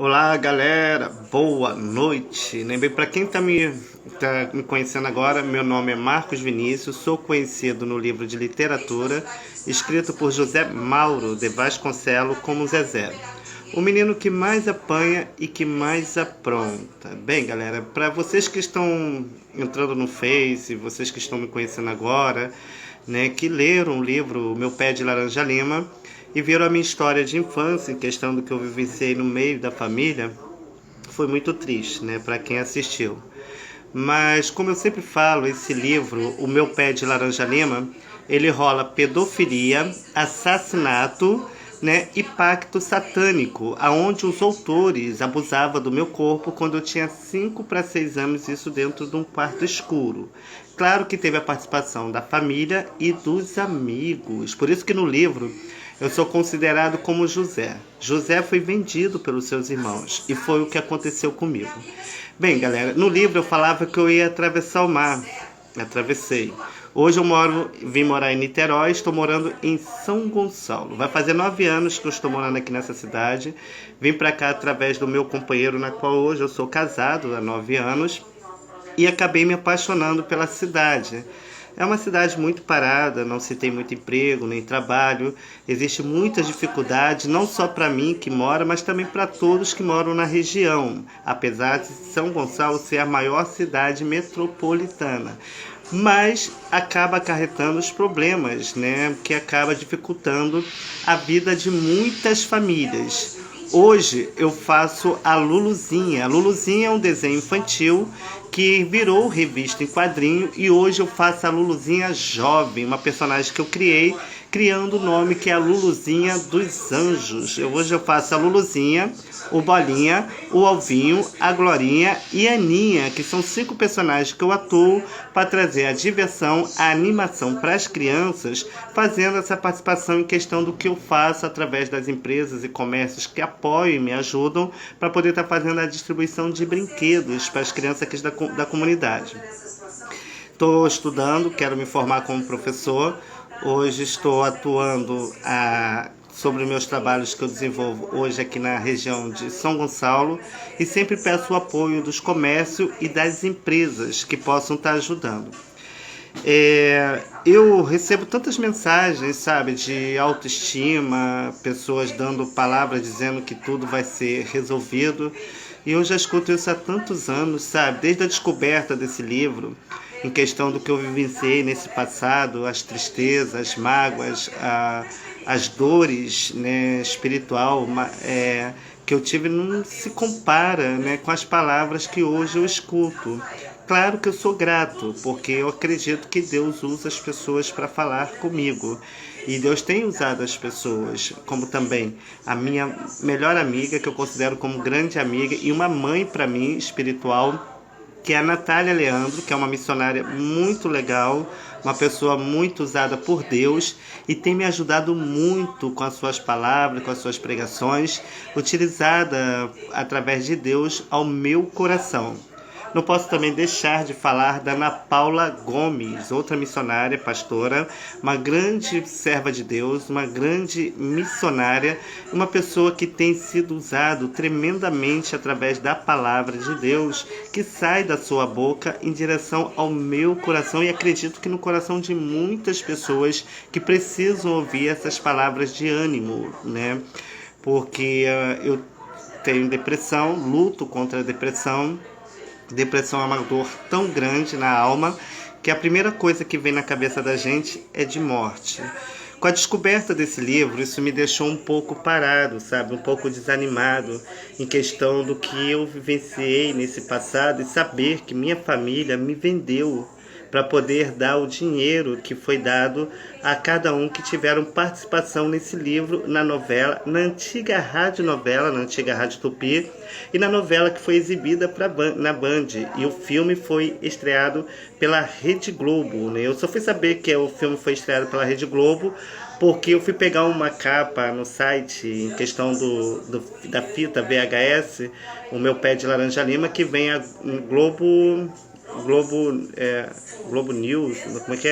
Olá, galera, boa noite. Bem, para quem tá me conhecendo agora, meu nome é Marcos Vinícius, sou conhecido no livro de literatura escrito por José Mauro de Vasconcelos como Zezé, o menino que mais apanha e que mais apronta. Bem, galera, para vocês que estão entrando no Face, vocês que estão me conhecendo agora, né, que leram o livro Meu Pé de Laranja Lima e viram a minha história de infância, em questão do que eu vivenciei no meio da família, foi muito triste, né, para quem assistiu. Mas, como eu sempre falo, esse livro, O Meu Pé de Laranja Lima, ele rola pedofilia, assassinato, né, e pacto satânico, aonde os autores abusavam do meu corpo quando eu tinha 5 para 6 anos, isso dentro de um quarto escuro. Claro que teve a participação da família e dos amigos. Por isso que no livro eu sou considerado como José. José foi vendido pelos seus irmãos e foi o que aconteceu comigo. Bem, galera, no livro eu falava que eu ia atravessar o mar. Atravessei. Hoje vim morar em Niterói, estou morando em São Gonçalo. Vai fazer 9 anos que eu estou morando aqui nessa cidade. Vim para cá através do meu companheiro, na qual hoje eu sou casado há 9 anos. E acabei me apaixonando pela cidade. É uma cidade muito parada, não se tem muito emprego nem trabalho, existe muitas dificuldades, não só para mim que mora, mas também para todos que moram na região, apesar de São Gonçalo ser a maior cidade metropolitana. Mas acaba acarretando os problemas, né, que acaba dificultando a vida de muitas famílias. Hoje eu faço a Luluzinha. A Luluzinha é um desenho infantil que virou revista em quadrinho e hoje eu faço a Luluzinha jovem, uma personagem que eu criei, criando o nome que é a Luluzinha dos Anjos. Hoje eu faço a Luluzinha, o Bolinha, o Alvinho, a Glorinha e a Aninha, que são 5 personagens que eu atuo para trazer a diversão, a animação para as crianças, fazendo essa participação em questão do que eu faço através das empresas e comércios que apoiam e me ajudam para poder estar fazendo a distribuição de brinquedos para as crianças aqui da comunidade. Estou estudando, quero me formar como professor. Hoje estou atuando sobre meus trabalhos que eu desenvolvo hoje aqui na região de São Gonçalo e sempre peço o apoio dos comércios e das empresas que possam estar ajudando. Eu recebo tantas mensagens, sabe, de autoestima, pessoas dando palavras dizendo que tudo vai ser resolvido. E eu já escuto isso há tantos anos, sabe, desde a descoberta desse livro, em questão do que eu vivenciei nesse passado, as tristezas, as mágoas, as dores, né, espiritual, que eu tive, não se compara, né, com as palavras que hoje eu escuto. Claro que eu sou grato, porque eu acredito que Deus usa as pessoas para falar comigo. E Deus tem usado as pessoas, como também a minha melhor amiga, que eu considero como grande amiga, e uma mãe para mim espiritual, que é a Natália Leandro, que é uma missionária muito legal, uma pessoa muito usada por Deus e tem me ajudado muito com as suas palavras, com as suas pregações, utilizada através de Deus ao meu coração. Não posso também deixar de falar da Ana Paula Gomes, outra missionária, pastora, uma grande serva de Deus, uma grande missionária, uma pessoa que tem sido usado tremendamente através da palavra de Deus, que sai da sua boca em direção ao meu coração e acredito que no coração de muitas pessoas que precisam ouvir essas palavras de ânimo, né? Porque eu tenho depressão, luto contra a depressão. Depressão é uma dor tão grande na alma que a primeira coisa que vem na cabeça da gente é de morte. Com a descoberta desse livro, isso me deixou um pouco parado, sabe? Um pouco desanimado em questão do que eu vivenciei nesse passado e saber que minha família me vendeu para poder dar o dinheiro que foi dado a cada um que tiveram participação nesse livro, na novela, na antiga radionovela, na antiga Rádio Tupi, e na novela que foi exibida na Band. E o filme foi estreado pela Rede Globo, né? Eu só fui saber que o filme foi estreado pela Rede Globo porque eu fui pegar uma capa no site em questão da fita VHS, o Meu Pé de Laranja Lima, que vem a Globo Globo News, como é que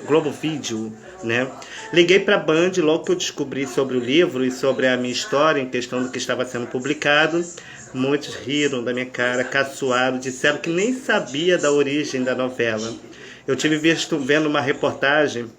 Globo Vídeo, né? Liguei para a Band logo que eu descobri sobre o livro e sobre a minha história em questão do que estava sendo publicado. Muitos riram da minha cara, caçoaram, disseram que nem sabia da origem da novela. Eu tive vendo uma reportagem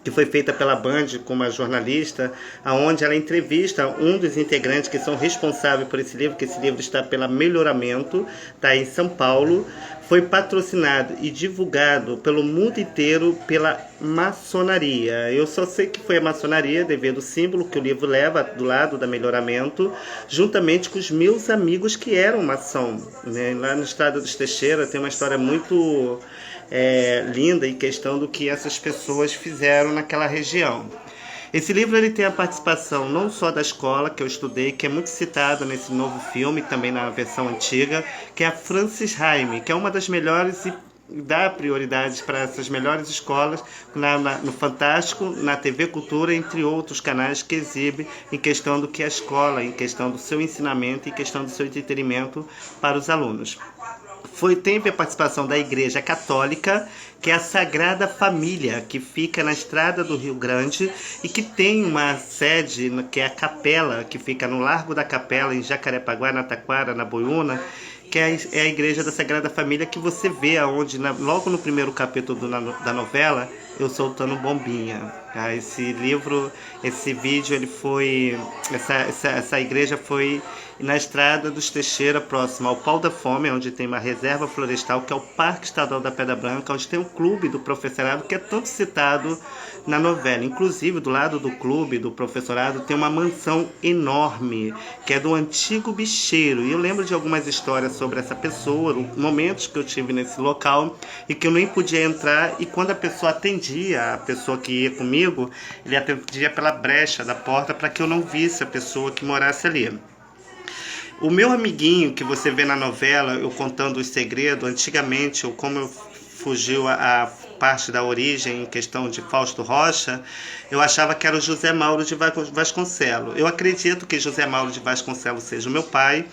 que foi feita pela Band com uma jornalista, aonde ela entrevista um dos integrantes que são responsáveis por esse livro, que esse livro está pela Melhoramento, está em São Paulo, foi patrocinado e divulgado pelo mundo inteiro pela maçonaria. Eu só sei que foi a maçonaria devido ao símbolo que o livro leva do lado da Melhoramento, juntamente com os meus amigos que eram maçom, né? Lá no estado dos Teixeira tem uma história muito linda em questão do que essas pessoas fizeram naquela região. Esse livro ele tem a participação não só da escola que eu estudei, que é muito citada nesse novo filme, também na versão antiga, que é a Francis Raime, que é uma das melhores e dá prioridades para essas melhores escolas no Fantástico, na TV Cultura, entre outros canais que exibem em questão do que é a escola, em questão do seu ensinamento, em questão do seu entretenimento para os alunos. Teve a participação da Igreja Católica, que é a Sagrada Família, que fica na estrada do Rio Grande e que tem uma sede, que é a Capela, que fica no Largo da Capela, em Jacarepaguá, na Taquara, na Boiúna, que é a Igreja da Sagrada Família, que você vê aonde, logo no primeiro capítulo da novela, eu soltando bombinha. Esse livro, esse vídeo, ele foi... Essa igreja foi na estrada dos Teixeira, próximo ao Pau da Fome, onde tem uma reserva florestal, que é o Parque Estadual da Pedra Branca, onde tem o clube do professorado, que é tanto citado na novela. Inclusive, do lado do clube do professorado, tem uma mansão enorme, que é do antigo bicheiro. E eu lembro de algumas histórias sobre essa pessoa, momentos que eu tive nesse local, e que eu nem podia entrar, e quando a pessoa atendia, a pessoa que ia comigo, ele atendia pela brecha da porta para que eu não visse a pessoa que morasse ali. O meu amiguinho que você vê na novela, eu contando os segredos, antigamente, ou como eu fugiu a parte da origem em questão de Fausto Rocha, eu achava que era o José Mauro de Vasconcelos. Eu acredito que José Mauro de Vasconcelos seja o meu pai,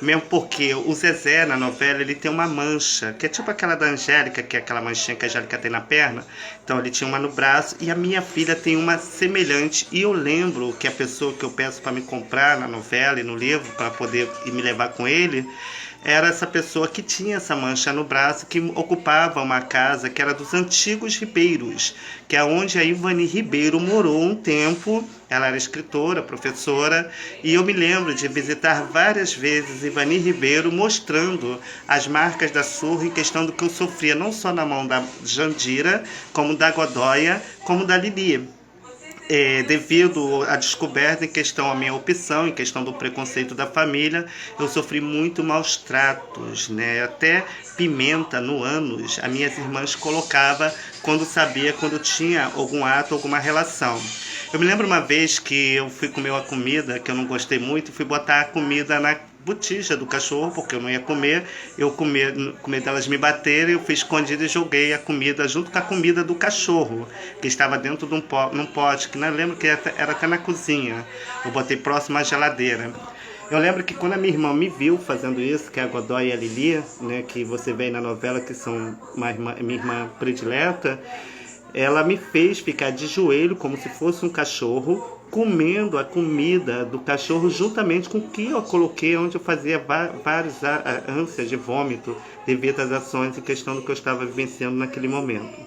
mesmo porque o Zezé, na novela, ele tem uma mancha, que é tipo aquela da Angélica, que é aquela manchinha que a Angélica tem na perna. Então ele tinha uma no braço e a minha filha tem uma semelhante. E eu lembro que a pessoa que eu peço para me comprar na novela e no livro, para poder me levar com ele, era essa pessoa que tinha essa mancha no braço, que ocupava uma casa que era dos antigos Ribeiros, que é onde a Ivani Ribeiro morou um tempo. Ela era escritora, professora, e eu me lembro de visitar várias vezes Ivani Ribeiro, mostrando as marcas da surra em questão do que eu sofria, não só na mão da Jandira, como da Godóia, como da Lili. Devido à descoberta em questão à minha opção, em questão do preconceito da família, eu sofri muito maus tratos, né? Até pimenta no ânus, as minhas irmãs colocavam quando tinha algum ato, alguma relação. Eu me lembro uma vez que eu fui comer uma comida que eu não gostei muito, fui botar a comida na botija do cachorro, porque eu não ia comer, com medo delas me baterem, eu fui escondido e joguei a comida junto com a comida do cachorro, que estava dentro de num pote, que não lembro que era até na cozinha, eu botei próximo à geladeira. Eu lembro que quando a minha irmã me viu fazendo isso, que é a Godoy e a Lili, né, que você vê na novela, que são minha irmã predileta, ela me fez ficar de joelho como se fosse um cachorro, comendo a comida do cachorro juntamente com o que eu coloquei, onde eu fazia várias ânsias de vômito devido às ações em questão do que eu estava vivenciando naquele momento.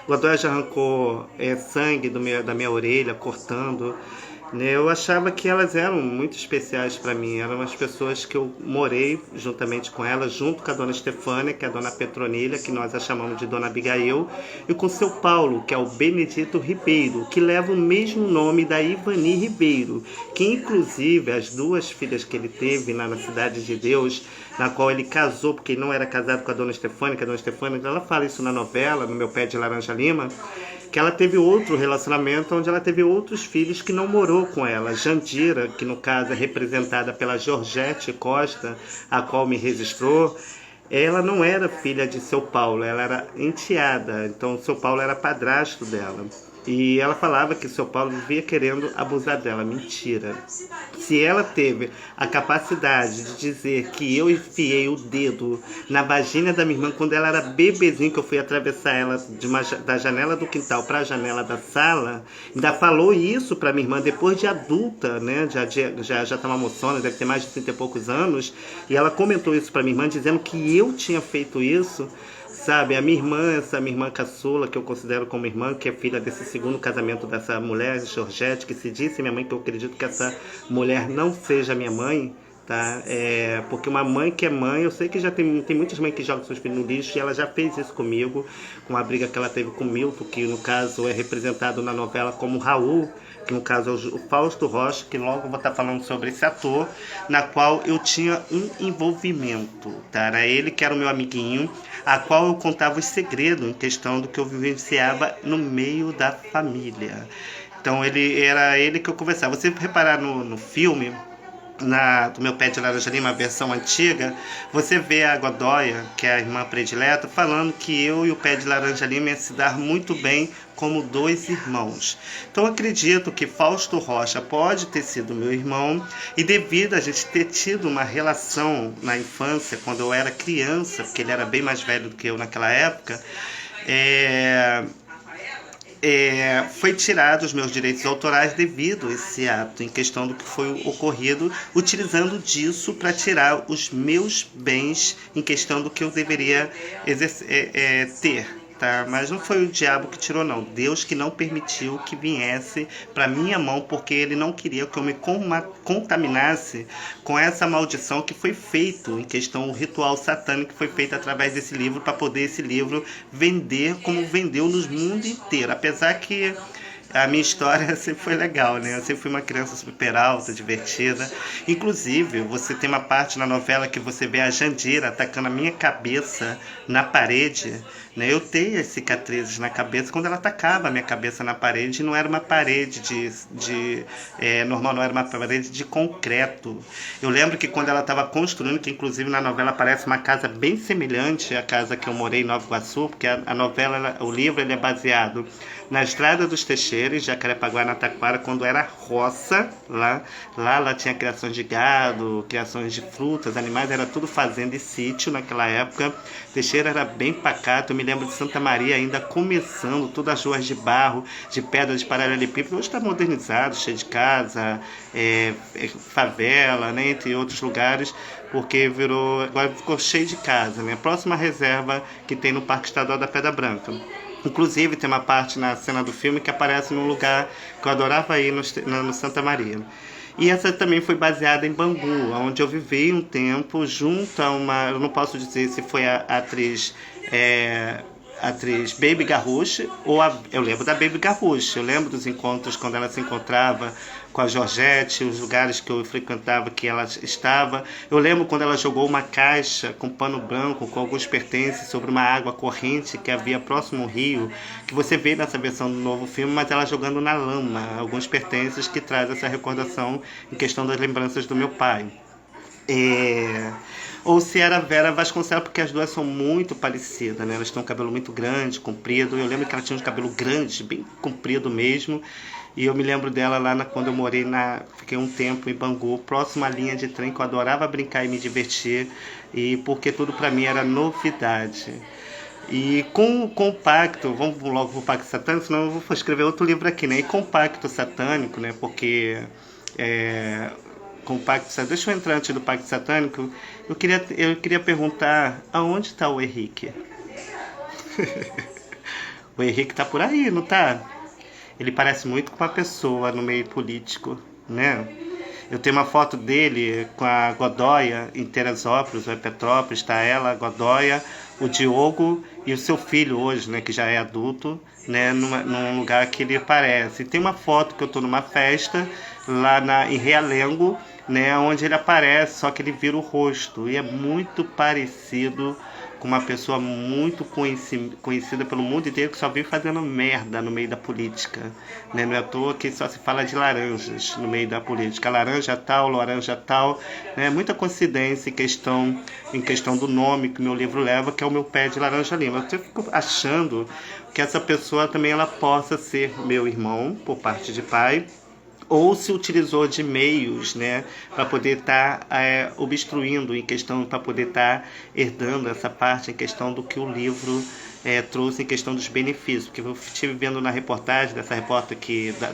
O Godoy já arrancou sangue da minha orelha, cortando. Eu achava que elas eram muito especiais para mim, eram as pessoas que eu morei juntamente com elas, junto com a dona Estefânia, que é a dona Petronilha, que nós a chamamos de dona Abigail, e com seu Paulo, que é o Benedito Ribeiro, que leva o mesmo nome da Ivani Ribeiro, que inclusive as duas filhas que ele teve na Cidade de Deus, na qual ele casou, porque ele não era casado com a dona Estefânia, que a dona Estefânia, ela fala isso na novela, no Meu Pé de Laranja Lima, que ela teve outro relacionamento onde ela teve outros filhos que não morou com ela. Jandira, que no caso é representada pela Georgette Costa, a qual me registrou, ela não era filha de seu Paulo, ela era enteada, então seu Paulo era padrasto dela. E ela falava que o seu Paulo vivia querendo abusar dela. Mentira. Se ela teve a capacidade de dizer que eu enfiei o dedo na vagina da minha irmã quando ela era bebezinho, que eu fui atravessar ela da janela do quintal para a janela da sala, ainda falou isso para minha irmã depois de adulta, né? Já tá uma moçona, deve ter mais de 30 e poucos anos, e ela comentou isso para minha irmã, dizendo que eu tinha feito isso. Sabe, a minha irmã, essa minha irmã caçula, que eu considero como irmã, que é filha desse segundo casamento dessa mulher, Georgette, que se disse minha mãe, que eu acredito que essa mulher não seja minha mãe, tá? Porque uma mãe que é mãe, eu sei que já tem muitas mães que jogam seus filhos no lixo, e ela já fez isso comigo, com a briga que ela teve com o Milton, que no caso é representado na novela como Raul, que no caso é o Fausto Rocha, que logo eu vou estar falando sobre esse ator, na qual eu tinha um envolvimento, tá? Era ele que era o meu amiguinho, a qual eu contava os segredos em questão do que eu vivenciava no meio da família. Então era ele que eu conversava. Você reparar no filme, do meu pé de laranja lima, a versão antiga, você vê a Godoia, que é a irmã predileta, falando que eu e o pé de laranja lima ia se dar muito bem como dois irmãos. Então acredito que Fausto Rocha pode ter sido meu irmão, e devido a gente ter tido uma relação na infância, quando eu era criança, porque ele era bem mais velho do que eu naquela época, foi tirado os meus direitos autorais devido a esse ato, em questão do que foi ocorrido, utilizando disso para tirar os meus bens, em questão do que eu deveria ter. Tá? Mas não foi o diabo que tirou, não. Deus que não permitiu que viesse para minha mão, porque ele não queria que eu me contaminasse com essa maldição que foi feito, em questão o ritual satânico que foi feito através desse livro, para poder esse livro vender como vendeu no mundo inteiro. Apesar que a minha história sempre foi legal, né? Eu sempre fui uma criança super alta, divertida. Inclusive, você tem uma parte na novela que você vê a Jandira atacando a minha cabeça na parede, né? Eu tenho as cicatrizes na cabeça quando ela atacava a minha cabeça na parede. Não era uma parede normal, não era uma parede de concreto. Eu lembro que quando ela estava construindo, que inclusive na novela aparece uma casa bem semelhante à casa que eu morei em Nova Iguaçu, porque a novela, o livro, ele é baseado na Estrada dos Teixeiras, Jacarepaguá, na Taquara, quando era roça, lá tinha criações de gado, criações de frutas, animais, era tudo fazenda e sítio naquela época. Teixeira era bem pacato, eu me lembro de Santa Maria ainda começando, todas as ruas de barro, de pedra, de paralelepípedo. Hoje está modernizado, cheio de casa, favela, né, entre outros lugares, porque agora ficou cheio de casa, né? A próxima reserva que tem no Parque Estadual da Pedra Branca. Inclusive, tem uma parte na cena do filme que aparece num lugar que eu adorava ir, no Santa Maria. E essa também foi baseada em Bangu, onde eu vivi um tempo junto a uma... Eu não posso dizer se foi a atriz Baby Garruche, eu lembro da Baby Garruche, eu lembro dos encontros quando ela se encontrava com a Georgette, os lugares que eu frequentava que ela estava. Eu lembro quando ela jogou uma caixa com pano branco, com alguns pertences sobre uma água corrente que havia próximo ao rio, que você vê nessa versão do novo filme, mas ela jogando na lama, alguns pertences que traz essa recordação em questão das lembranças do meu pai. Ou se era Vera Vasconcelos, porque as duas são muito parecidas, né? Elas têm um cabelo muito grande, comprido. Eu lembro que ela tinha um cabelo grande, bem comprido mesmo. E eu me lembro dela quando eu fiquei um tempo em Bangu, próximo à linha de trem, que eu adorava brincar e me divertir, e porque tudo para mim era novidade. E com o pacto, vamos logo pro pacto satânico, senão eu vou escrever outro livro aqui, né? E com o pacto satânico, né? Porque com o pacto satânico, deixa eu entrar antes do pacto satânico, eu queria perguntar aonde está o Henrique? O Henrique tá por aí, não tá? Ele parece muito com uma pessoa no meio político, né? Eu tenho uma foto dele com a Godoia em Teresópolis, ou em Petrópolis, está ela, a Godoia, o Diogo e o seu filho hoje, né, que já é adulto, né, num lugar que ele aparece. E tem uma foto que eu estou numa festa lá em Realengo, né, onde ele aparece, só que ele vira o rosto, e é muito parecido com uma pessoa muito conhecida pelo mundo inteiro que só vive fazendo merda no meio da política, né? Não é à toa que só se fala de laranjas no meio da política, laranja tal, né? Muita coincidência em questão do nome que meu livro leva, que é o meu pé de laranja lima. Eu fico achando que essa pessoa também ela possa ser meu irmão por parte de pai, ou se utilizou de meios, né, para poder estar obstruindo em questão, para poder estar herdando essa parte em questão do que o livro trouxe em questão dos benefícios, porque eu estive vendo na reportagem dessa repórter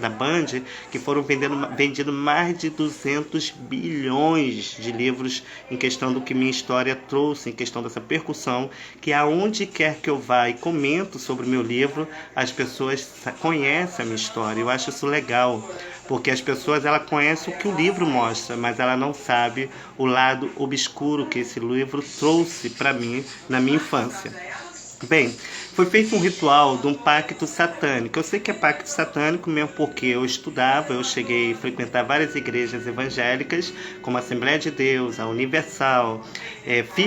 da Band, que foram vendido mais de 200 bilhões de livros em questão do que minha história trouxe, em questão dessa percussão, que aonde quer que eu vá e comento sobre o meu livro, as pessoas conhecem a minha história. Eu acho isso legal, porque as pessoas ela conhecem o que o livro mostra, mas ela não sabe o lado obscuro que esse livro trouxe para mim na minha infância. Bem, foi feito um ritual de um pacto satânico. Eu sei que é pacto satânico mesmo porque eu estudava, eu cheguei a frequentar várias igrejas evangélicas, como a Assembleia de Deus, a Universal.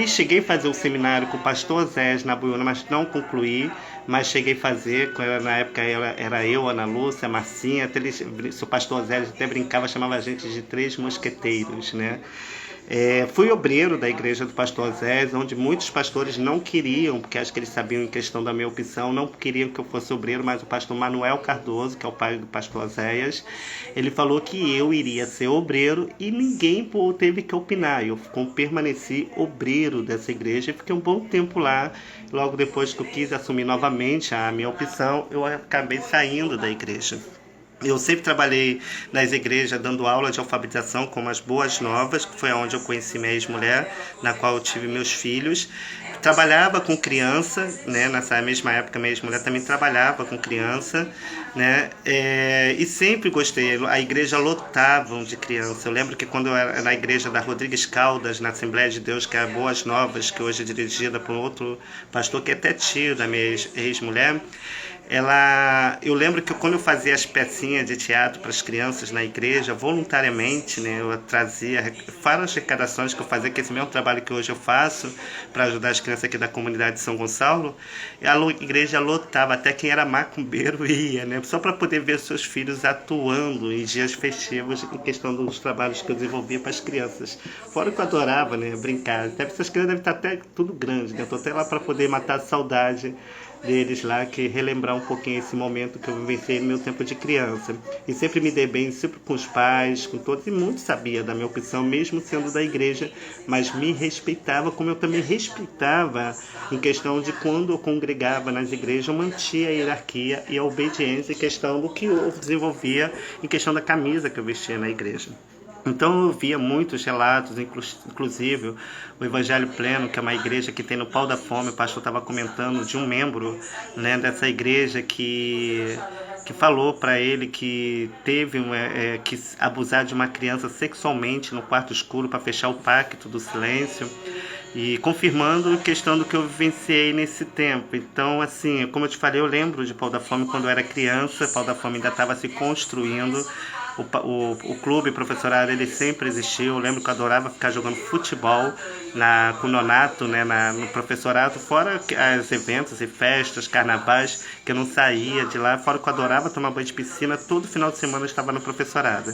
Cheguei a fazer o seminário com o pastor Zés na Buiúna, mas não concluí. Mas cheguei a fazer, na época era eu, Ana Lúcia, a Marcinha, o pastor Zé até brincava, chamava a gente de 3 mosqueteiros, né? Fui obreiro da igreja do pastor Zé, onde muitos pastores não queriam, porque acho que eles sabiam em questão da minha opção, não queriam que eu fosse obreiro, mas o pastor Manuel Cardoso, que é o pai do pastor Zéias, ele falou que eu iria ser obreiro e ninguém teve que opinar. Eu permaneci obreiro dessa igreja e fiquei um bom tempo lá. Logo depois que eu quis assumir novamente a minha opção, eu acabei saindo da igreja. Eu sempre trabalhei nas igrejas dando aula de alfabetização como as Boas Novas, que foi onde eu conheci minha ex-mulher, na qual eu tive meus filhos. Trabalhava com criança, né? Nessa mesma época minha ex-mulher também trabalhava com criança, né? E sempre gostei. A igreja lotava de criança. Eu lembro que quando eu era na igreja da Rodrigues Caldas, na Assembleia de Deus, que é a Boas Novas, que hoje é dirigida por um outro pastor que é até tio da minha ex-mulher, eu lembro que quando eu fazia as pecinhas de teatro para as crianças na igreja, voluntariamente, né, eu trazia várias arrecadações que eu fazia, que esse mesmo trabalho que hoje eu faço para ajudar as crianças aqui da comunidade de São Gonçalo, a igreja lotava, até quem era macumbeiro ia, né, só para poder ver seus filhos atuando em dias festivos em questão dos trabalhos que eu desenvolvia para as crianças. Fora que eu adorava, né, brincar. Até essas crianças devem estar até tudo grande, né, eu estou até lá para poder matar a saudade deles lá, que relembrar um pouquinho esse momento que eu vivenciei no meu tempo de criança. E sempre me dei bem, sempre com os pais, com todos, e muito sabia da minha opção, mesmo sendo da igreja, mas me respeitava, como eu também respeitava em questão de quando eu congregava nas igrejas, eu mantinha a hierarquia e a obediência em questão do que eu desenvolvia em questão da camisa que eu vestia na igreja. Então eu via muitos relatos, inclusive o Evangelho Pleno, que é uma igreja que tem no Pau da Fome, o pastor estava comentando de um membro, né, dessa igreja que falou para ele que teve que abusar de uma criança sexualmente no quarto escuro para fechar o pacto do silêncio, e confirmando a questão do que eu vivenciei nesse tempo. Então, assim, como eu te falei, eu lembro de Pau da Fome quando eu era criança. Pau da Fome ainda estava se construindo. O clube, o professorado, ele sempre existiu. Eu lembro que eu adorava ficar jogando futebol com o nonato, né, no professorado, fora os eventos e festas, carnavais, que eu não saía de lá, fora que eu adorava tomar banho de piscina. Todo final de semana eu estava no professorado.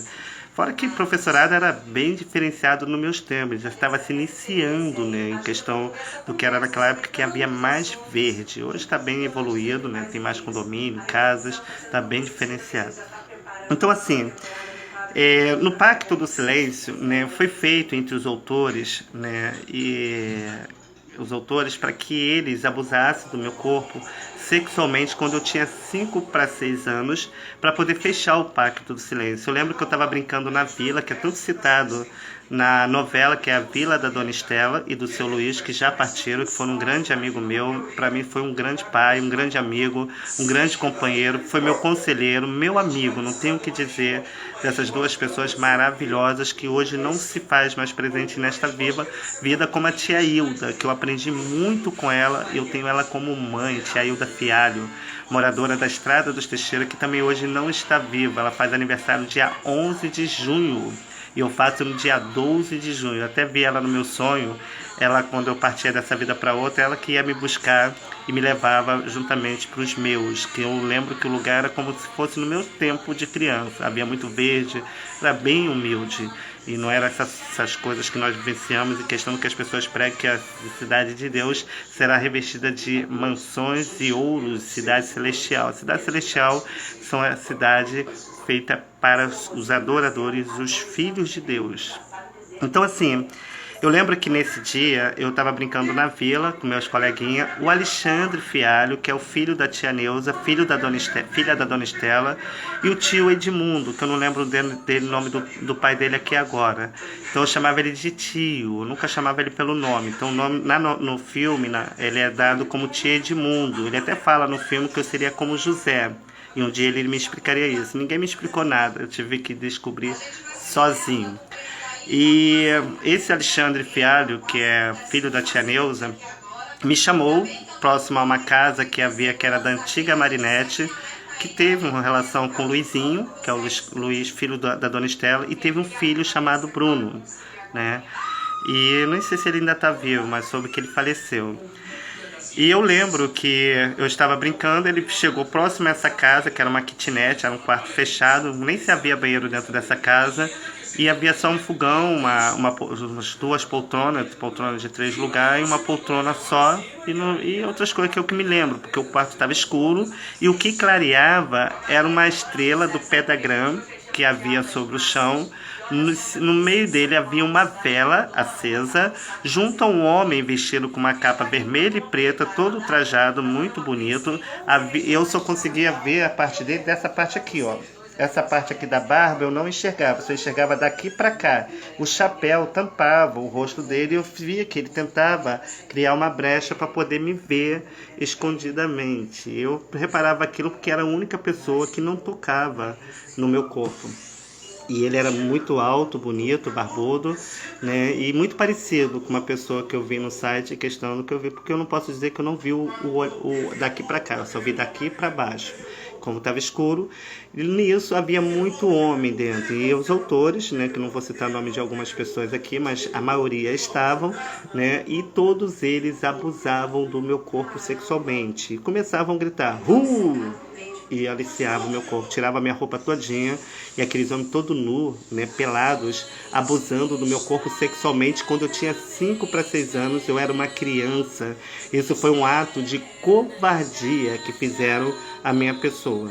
Fora que o professorado era bem diferenciado nos meus tempos, já estava se iniciando, né, em questão do que era naquela época, que havia mais verde. Hoje está bem evoluído, né, tem mais condomínio, casas, está bem diferenciado. Então, assim, no Pacto do Silêncio, né, foi feito entre os autores, né, os autores, para que eles abusassem do meu corpo sexualmente quando eu tinha 5 para 6 anos, para poder fechar o Pacto do Silêncio. Eu lembro que eu estava brincando na vila, que é tudo citado na novela, que é a Vila da Dona Estela e do seu Luiz, que já partiram, que foram um grande amigo meu. Para mim foi um grande pai, um grande amigo, um grande companheiro, foi meu conselheiro, meu amigo. Não tenho o que dizer dessas duas pessoas maravilhosas que hoje não se faz mais presente nesta vida, como a tia Hilda, que eu aprendi muito com ela. Eu tenho ela como mãe, tia Hilda Fialho, moradora da Estrada dos Teixeira, que também hoje não está viva. Ela faz aniversário dia 11 de junho. E eu faço no dia 12 de junho. Eu até vi ela no meu sonho. Ela, quando eu partia dessa vida para outra, ela que ia me buscar e me levava juntamente para os meus. Que eu lembro que o lugar era como se fosse no meu tempo de criança. Havia muito verde, era bem humilde. E não era essas coisas que nós vivenciamos em questão que as pessoas pregam que a cidade de Deus será revestida de mansões e ouros, cidade celestial. A cidade celestial são a cidade feita para os adoradores, os filhos de Deus. Então, assim, eu lembro que nesse dia eu estava brincando na vila com meus coleguinhas, o Alexandre Fialho, que é o filho da tia Neuza, filha da dona Estela, e o tio Edmundo, que eu não lembro dele nome do pai dele aqui agora. Então eu chamava ele de tio, eu nunca chamava ele pelo nome. Então o nome, no filme, ele é dado como tio Edmundo. Ele até fala no filme que eu seria como José. E um dia ele me explicaria isso. Ninguém me explicou nada, eu tive que descobrir sozinho. E esse Alexandre Fialho, que é filho da tia Neuza, me chamou próximo a uma casa que havia, que era da antiga Marinette, que teve uma relação com o Luizinho, que é o Luiz, filho da dona Estela, e teve um filho chamado Bruno, né? E não sei se ele ainda está vivo, mas soube que ele faleceu. E eu lembro que eu estava brincando, ele chegou próximo a essa casa, que era uma kitnet, era um quarto fechado, nem se havia banheiro dentro dessa casa, e havia só um fogão, umas duas poltronas de 3 lugares, e uma poltrona só, e outras coisas que eu que me lembro, porque o quarto estava escuro, e o que clareava era uma estrela do pentagrama que havia sobre o chão. No meio dele havia uma vela acesa, junto a um homem vestido com uma capa vermelha e preta, todo trajado, muito bonito. Eu só conseguia ver a parte dele dessa parte aqui, ó. Essa parte aqui da barba eu não enxergava, só enxergava daqui para cá. O chapéu tampava o rosto dele e eu via que ele tentava criar uma brecha para poder me ver escondidamente. Eu reparava aquilo porque era a única pessoa que não tocava no meu corpo. E ele era muito alto, bonito, barbudo, né? E muito parecido com uma pessoa que eu vi no site, questão do que eu vi, porque eu não posso dizer que eu não vi o daqui para cá, eu só vi daqui para baixo. Como estava escuro, e nisso havia muito homem dentro. E os autores, né, que não vou citar o nome de algumas pessoas aqui, mas a maioria estavam, né, e todos eles abusavam do meu corpo sexualmente. E começavam a gritar, e aliciava o meu corpo, tirava a minha roupa todinha, e aqueles homens todo nu, né, pelados, abusando do meu corpo sexualmente. Quando eu tinha 5 para 6 anos, eu era uma criança. Isso foi um ato de covardia que fizeram a minha pessoa.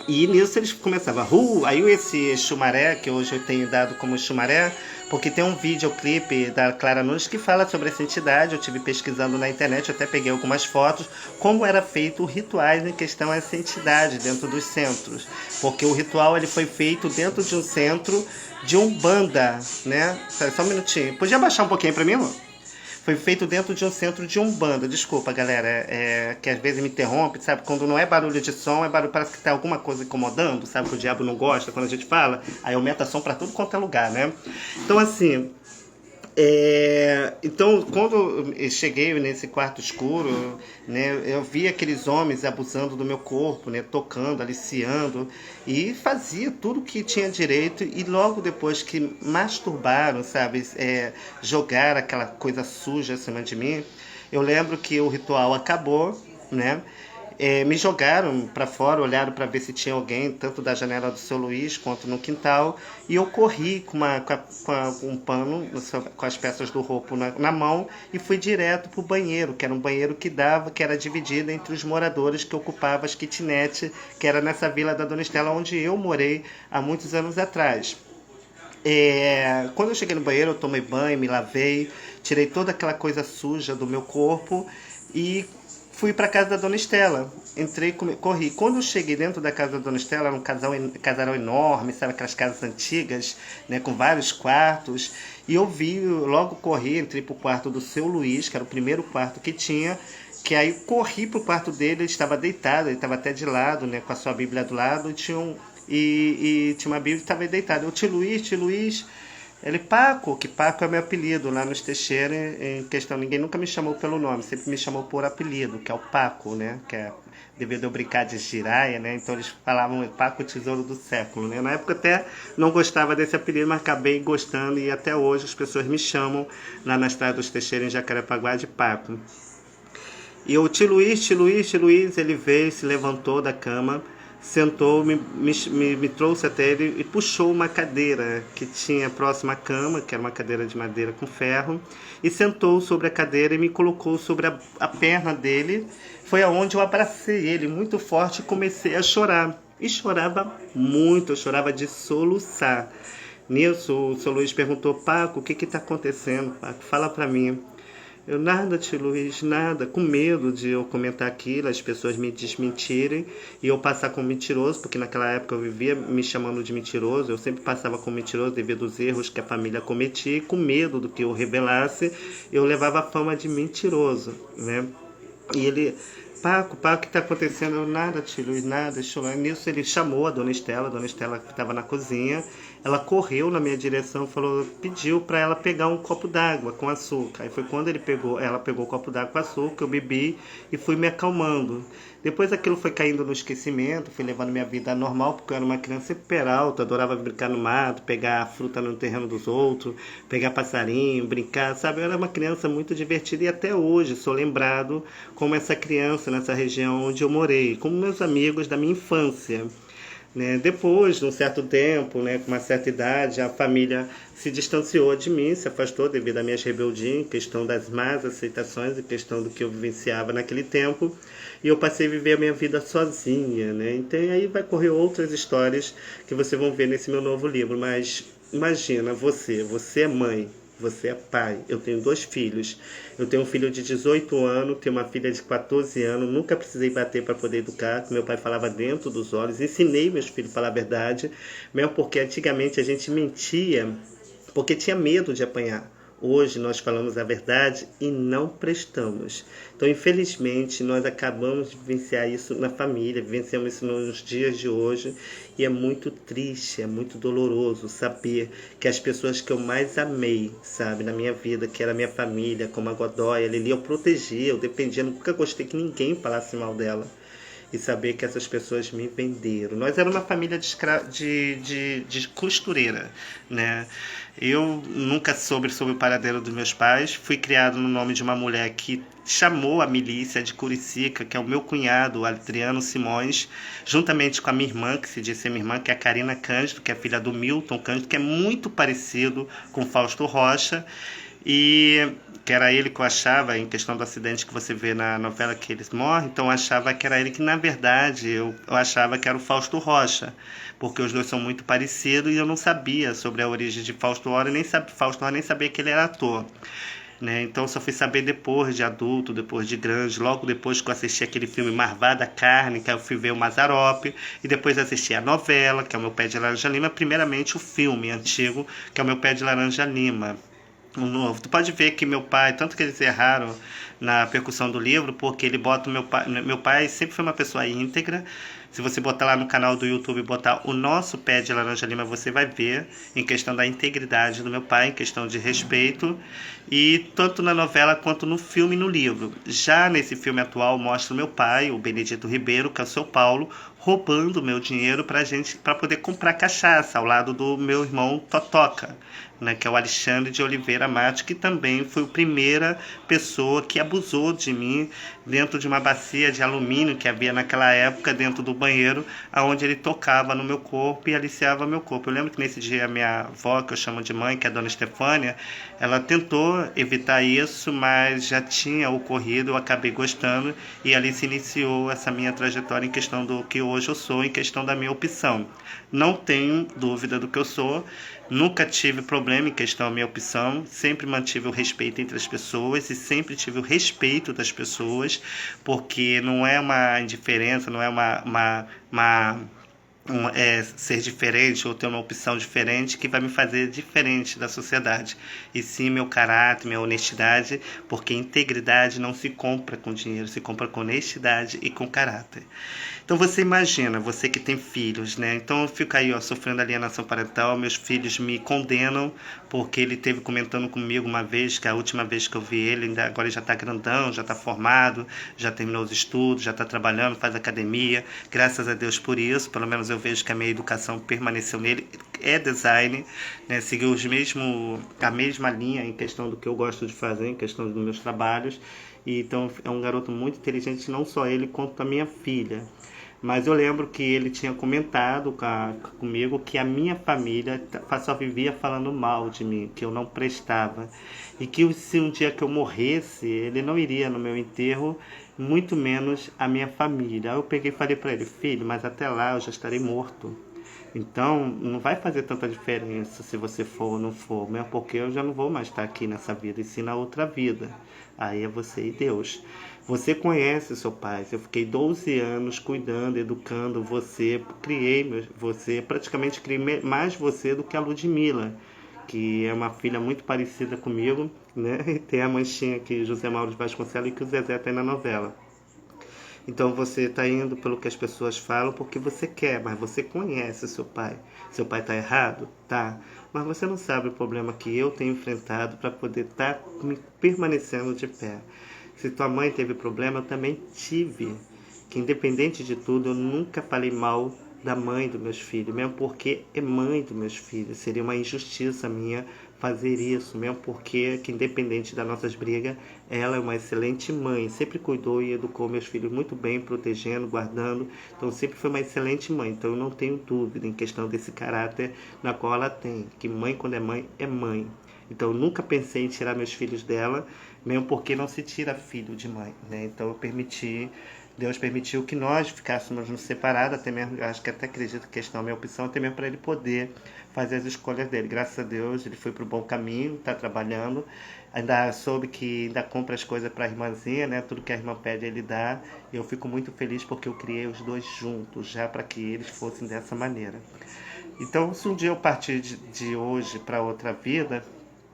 E nisso eles começavam, aí esse Xumaré, que hoje eu tenho dado como Xumaré, porque tem um videoclipe da Clara Nunes que fala sobre essa entidade. Eu estive pesquisando na internet, eu até peguei algumas fotos, como era feito os rituais em questão a essa entidade dentro dos centros. Porque o ritual ele foi feito dentro de um centro de Umbanda, né? Só um minutinho. Podia baixar um pouquinho para mim, amor? Foi feito dentro de um centro de Umbanda. Desculpa, galera, que às vezes me interrompe, sabe? Quando não é barulho de som, é barulho, parece que tem alguma coisa incomodando, sabe? Que o diabo não gosta quando a gente fala. Aí aumenta som pra tudo quanto é lugar, né? Então, assim, então, quando eu cheguei nesse quarto escuro, né, eu vi aqueles homens abusando do meu corpo, né, tocando, aliciando, e fazia tudo que tinha direito. E logo depois que masturbaram, sabe, jogaram aquela coisa suja acima de mim, eu lembro que o ritual acabou, né? Me jogaram para fora, olharam para ver se tinha alguém, tanto da janela do seu Luiz quanto no quintal, e eu corri com um pano, com as peças do roubo na mão, e fui direto para o banheiro, que era um banheiro que era dividido entre os moradores que ocupavam as kitnet, que era nessa vila da Dona Estela, onde eu morei há muitos anos atrás. Quando eu cheguei no banheiro, eu tomei banho, me lavei, tirei toda aquela coisa suja do meu corpo e fui para casa da Dona Estela. Entrei, corri. Quando eu cheguei dentro da casa da Dona Estela, era um casarão enorme, sabe, aquelas casas antigas, né, com vários quartos. E eu vi, logo corri, entrei pro quarto do seu Luiz, que era o primeiro quarto que tinha, que aí corri pro quarto dele, ele estava deitado, ele estava até de lado, né, com a sua Bíblia do lado, e tinha uma Bíblia e estava deitado. Eu, tio Luiz, Ele, Paco, que Paco é meu apelido lá nos Teixeira, em questão, ninguém nunca me chamou pelo nome, sempre me chamou por apelido, que é o Paco, né? Que é devido a eu brincar de giraia, né? Então eles falavam Paco Tesouro do Século, né? Na época até não gostava desse apelido, mas acabei gostando e até hoje as pessoas me chamam lá na Estrada dos Teixeira, em Jacarepaguá, de Paco. E o Tio Luiz, ele veio, se levantou da cama, sentou, me trouxe até ele e puxou uma cadeira que tinha próxima à cama, que era uma cadeira de madeira com ferro, e sentou sobre a cadeira e me colocou sobre a perna dele. Foi aonde eu abracei ele muito forte e comecei a chorar. E chorava muito, eu chorava de soluçar. Nisso, o seu Luiz perguntou, Paco, o que está acontecendo, Paco? Fala para mim. Eu, nada, tio Luiz, nada. Com medo de eu comentar aquilo, as pessoas me desmentirem e eu passar como mentiroso, porque naquela época eu vivia me chamando de mentiroso. Eu sempre passava como mentiroso devido aos erros que a família cometia e com medo do que eu revelasse, eu levava a fama de mentiroso, né? E ele, Paco, Paco, o que está acontecendo? Eu, nada, tio Luiz, nada. Chorando. Nisso ele chamou a Dona Estela que estava na cozinha. Ela correu na minha direção, falou, pediu para ela pegar um copo d'água com açúcar. Aí foi quando ela pegou o copo d'água com açúcar, eu bebi e fui me acalmando. Depois aquilo foi caindo no esquecimento, fui levando minha vida normal, porque eu era uma criança super alta, adorava brincar no mato, pegar fruta no terreno dos outros, pegar passarinho, brincar, sabe? Eu era uma criança muito divertida e até hoje sou lembrado como essa criança nessa região onde eu morei, como meus amigos da minha infância. Né? Depois, de um certo tempo, né, com uma certa idade, a família se distanciou de mim, se afastou devido às minhas rebeldias, em questão das más aceitações, em questão do que eu vivenciava naquele tempo, e eu passei a viver a minha vida sozinha. Né? Então aí vai correr outras histórias que vocês vão ver nesse meu novo livro, mas imagina, você é mãe, você é pai, eu tenho 2 filhos. Eu tenho um filho de 18 anos, tenho uma filha de 14 anos, nunca precisei bater para poder educar, que meu pai falava dentro dos olhos, ensinei meus filhos a falar a verdade, mesmo porque antigamente a gente mentia porque tinha medo de apanhar. Hoje nós falamos a verdade e não prestamos. Então, infelizmente, nós acabamos de vivenciar isso na família, vivenciamos isso nos dias de hoje e é muito triste, é muito doloroso saber que as pessoas que eu mais amei, sabe, na minha vida, que era a minha família, como a Godoy, a Lili, eu protegia, eu dependia, nunca gostei que ninguém falasse mal dela e saber que essas pessoas me venderam. Nós éramos uma família de costureira, né? Eu nunca soube sobre o paradeiro dos meus pais, fui criado no nome de uma mulher que chamou a milícia de Curicica, que é o meu cunhado, Adriano Simões, juntamente com a minha irmã, que se diz ser minha irmã, que é a Karina Cândido, que é filha do Milton Cândido, que é muito parecido com Fausto Rocha, e que era ele que eu achava, em questão do acidente que você vê na novela que eles morrem, então eu achava que era ele que, na verdade, eu achava que era o Fausto Rocha, porque os dois são muito parecidos e eu não sabia sobre a origem de Fausto Rocha, Fausto Rocha nem sabia que ele era ator. Né? Então só fui saber depois de adulto, depois de grande, logo depois que eu assisti aquele filme Marvada Carne, que eu fui ver o Mazzaropi, e depois assisti a novela, que é o Meu Pé de Laranja Lima, primeiramente o filme antigo, que é o Meu Pé de Laranja Lima. Um novo. Tu pode ver que meu pai, tanto que eles erraram na percussão do livro, porque ele bota meu pai sempre foi uma pessoa íntegra. Se você botar lá no canal do YouTube e botar o nosso Pé de Laranja Lima, você vai ver em questão da integridade do meu pai, em questão de respeito, e tanto na novela quanto no filme e no livro. Já nesse filme atual mostra o meu pai, o Benedito Ribeiro, que é o seu Paulo, roubando meu dinheiro para poder comprar cachaça ao lado do meu irmão Totoca, né, que é o Alexandre de Oliveira Matos, que também foi a primeira pessoa que abusou de mim dentro de uma bacia de alumínio que havia naquela época dentro do banheiro, onde ele tocava no meu corpo e aliciava meu corpo. Eu lembro que nesse dia a minha avó, que eu chamo de mãe, que é a dona Estefânia, ela tentou evitar isso, mas já tinha ocorrido, eu acabei gostando e ali se iniciou essa minha trajetória em questão do que hoje eu sou, em questão da minha opção. Não tenho dúvida do que eu sou, nunca tive problema em questão da minha opção, sempre mantive o respeito entre as pessoas e sempre tive o respeito das pessoas, porque não é uma indiferença, não é uma ser diferente ou ter uma opção diferente que vai me fazer diferente da sociedade. E sim meu caráter, minha honestidade, porque integridade não se compra com dinheiro, se compra com honestidade e com caráter. Então você imagina, você que tem filhos, né? Então eu fico aí, ó, sofrendo alienação parental, meus filhos me condenam porque ele teve comentando comigo uma vez, que a última vez que eu vi ele, agora ele já está grandão, já está formado, já terminou os estudos, já está trabalhando, faz academia. Graças a Deus por isso, pelo menos eu vejo que a minha educação permaneceu nele. É design, né? Seguiu a mesma linha em questão do que eu gosto de fazer, em questão dos meus trabalhos. E, então é um garoto muito inteligente, não só ele, quanto a minha filha. Mas eu lembro que ele tinha comentado comigo que a minha família só vivia falando mal de mim, que eu não prestava. E que se um dia que eu morresse, ele não iria no meu enterro, muito menos a minha família. Aí eu peguei e falei para ele, filho, mas até lá eu já estarei morto. Então, não vai fazer tanta diferença se você for ou não for, mesmo porque eu já não vou mais estar aqui nessa vida, e sim na outra vida. Aí é você e Deus. Você conhece seu pai. Eu fiquei 12 anos cuidando, educando você, criei você, praticamente criei mais você do que a Ludmilla, que é uma filha muito parecida comigo, né? E tem a manchinha que José Mauro de Vasconcelos e que o Zezé tem na novela. Então você está indo pelo que as pessoas falam porque você quer, mas você conhece seu pai. Seu pai está errado? Tá. Mas você não sabe o problema que eu tenho enfrentado para poder estar permanecendo de pé. Se tua mãe teve problema, eu também tive. Que independente de tudo, eu nunca falei mal da mãe dos meus filhos, mesmo porque é mãe dos meus filhos. Seria uma injustiça minha fazer isso, mesmo porque, que independente das nossas brigas, ela é uma excelente mãe, sempre cuidou e educou meus filhos muito bem, protegendo, guardando, então sempre foi uma excelente mãe, então eu não tenho dúvida em questão desse caráter na qual ela tem, que mãe quando é mãe. Então eu nunca pensei em tirar meus filhos dela, mesmo porque não se tira filho de mãe, né? Então Deus permitiu que nós ficássemos nos separados, até mesmo, acho que até acredito que questão é minha opção, até mesmo para ele poder fazer as escolhas dele. Graças a Deus, ele foi para o bom caminho, está trabalhando. Ainda soube que ainda compra as coisas para a irmãzinha, né? Tudo que a irmã pede ele dá. E eu fico muito feliz porque eu criei os dois juntos, já para que eles fossem dessa maneira. Então, se um dia eu partir de hoje para outra vida,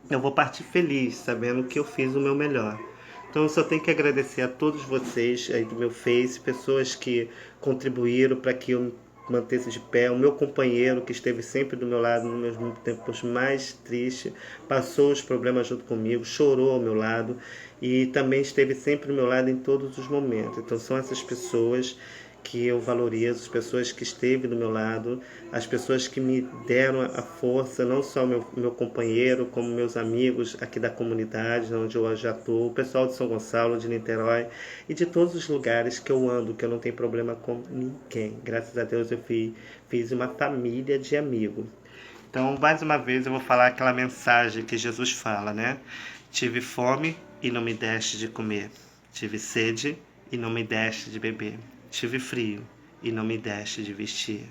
eu vou partir feliz, sabendo que eu fiz o meu melhor. Então eu só tenho que agradecer a todos vocês aí do meu Face, pessoas que contribuíram para que eu mantesse de pé, o meu companheiro que esteve sempre do meu lado nos meus tempos mais tristes, passou os problemas junto comigo, chorou ao meu lado e também esteve sempre do meu lado em todos os momentos. Então são essas pessoas que eu valorizo, as pessoas que esteve do meu lado, as pessoas que me deram a força, não só meu companheiro, como meus amigos aqui da comunidade, onde eu já estou, o pessoal de São Gonçalo, de Niterói e de todos os lugares que eu ando, que eu não tenho problema com ninguém. Graças a Deus eu fiz uma família de amigos. Então, mais uma vez, eu vou falar aquela mensagem que Jesus fala, né? Tive fome e não me deste de comer. Tive sede e não me deste de beber. Tive frio e não me deste de vestir.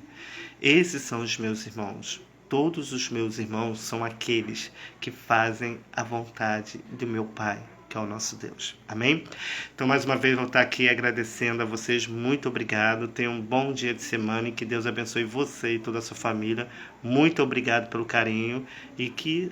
Esses são os meus irmãos. Todos os meus irmãos são aqueles que fazem a vontade do meu Pai, que é o nosso Deus. Amém? Então, mais uma vez, vou estar aqui agradecendo a vocês. Muito obrigado. Tenham um bom dia de semana e que Deus abençoe você e toda a sua família. Muito obrigado pelo carinho e que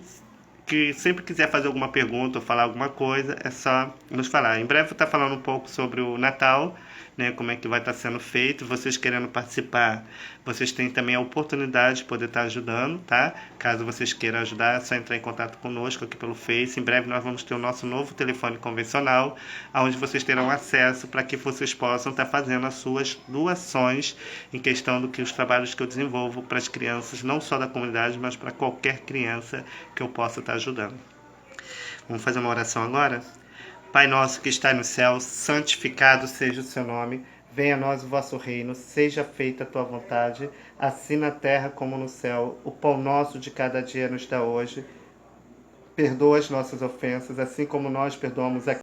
sempre quiser fazer alguma pergunta ou falar alguma coisa, é só nos falar. Em breve eu vou estar falando um pouco sobre o Natal, né, como é que vai estar sendo feito. Vocês querendo participar, vocês têm também a oportunidade de poder estar ajudando, tá? Caso vocês queiram ajudar, é só entrar em contato conosco aqui pelo Face. Em breve nós vamos ter o nosso novo telefone convencional, onde vocês terão acesso para que vocês possam estar fazendo as suas doações em questão do que os trabalhos que eu desenvolvo para as crianças, não só da comunidade, mas para qualquer criança que eu possa estar ajudando. Vamos fazer uma oração agora? Pai nosso que está no céu, santificado seja o seu nome. Venha a nós o vosso reino, seja feita a tua vontade, assim na terra como no céu. O pão nosso de cada dia nos dá hoje. Perdoa as nossas ofensas, assim como nós perdoamos a